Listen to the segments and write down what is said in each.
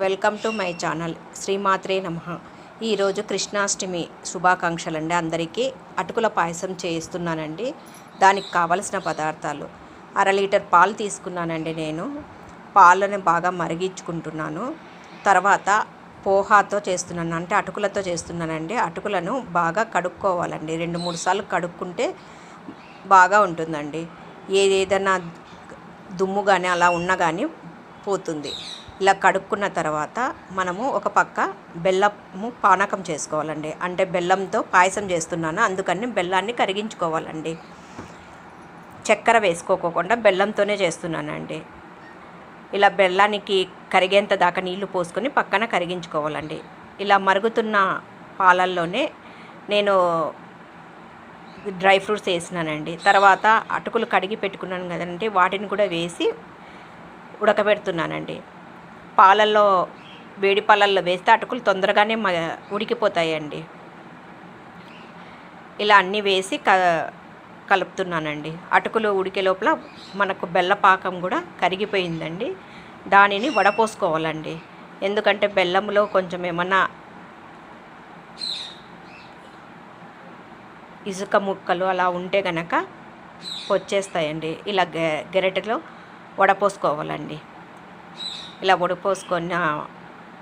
Welcome to my channel శ్రీమాత్రే నమః. ఈరోజు కృష్ణాష్టమి శుభాకాంక్షలు అండి అందరికీ. అటుకుల పాయసం చేస్తున్నానండి. దానికి కావలసిన పదార్థాలు: 1/2 లీటర్ పాలు తీసుకున్నానండి. నేను పాలను బాగా మరిగించుకుంటున్నాను. తర్వాత పోహాతో చేస్తున్నాను, అంటే అటుకులతో చేస్తున్నానండి. అటుకులను బాగా కడుక్కోవాలండి. 2-3 సార్లు కడుక్కుంటే బాగా ఉంటుందండి. ఏదైనా దుమ్ము కానీ అలా ఉన్నా కానీ పోతుంది. ఇలా కడుక్కున్న తర్వాత మనము ఒక పక్క బెల్లము పానకం చేసుకోవాలండి. అంటే బెల్లంతో పాయసం చేస్తున్నాను, అందుకని బెల్లాన్ని కరిగించుకోవాలండి. చక్కెర వేసుకోకుండా బెల్లంతోనే చేస్తున్నానండి. ఇలా బెల్లానికి కరిగేంత దాకా నీళ్లు పోసుకొని పక్కన కరిగించుకోవాలండి. ఇలా మరుగుతున్న పాలల్లోనే నేను డ్రై ఫ్రూట్స్ వేసినానండి. తర్వాత అటుకులు కడిగి పెట్టుకున్నాను కదండి, వాటిని కూడా వేసి ఉడకబెడుతున్నానండి. పాలల్లో, వేడి పాలల్లో వేస్తే అటుకులు తొందరగానే ఉడికిపోతాయండి. ఇలా అన్నీ వేసి కలుపుతున్నానండి. అటుకులు ఉడికే లోపల మనకు బెల్ల పాకం కూడా కరిగిపోయిందండి. దానిని వడపోసుకోవాలండి. ఎందుకంటే బెల్లంలో కొంచెం ఏమన్నా ఇసుక ముక్కలు అలా ఉంటే కనుక వచ్చేస్తాయండి. ఇలా గెరటిలో వడపోసుకోవాలండి. ఇలా వడపోసుకున్న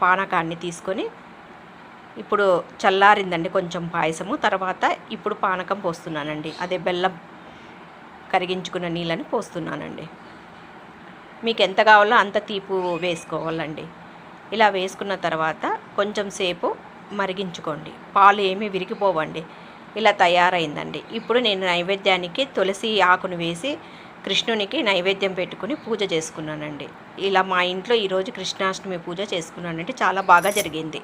పానకాన్ని తీసుకొని, ఇప్పుడు చల్లారిందండి కొంచెం పాయసము. తర్వాత ఇప్పుడు పానకం పోస్తున్నానండి. అదే బెల్లం కరిగించుకున్న నీళ్ళని పోస్తున్నానండి. మీకు ఎంత కావాలో అంత తీపు వేసుకోవాలండి. ఇలా వేసుకున్న తర్వాత కొంచెం సేపు మరిగించుకోండి. పాలు ఏమీ విరిగిపోవండి. ఇలా తయారైందండి. ఇప్పుడు నేను నైవేద్యానికి తులసి ఆకును వేసి కృష్ణునికి నైవేద్యం పెట్టుకుని పూజ చేసుకున్నానండి. ఇలా మా ఇంట్లో ఈరోజు కృష్ణాష్టమి పూజ చేసుకున్నానంటే చాలా బాగా జరిగింది.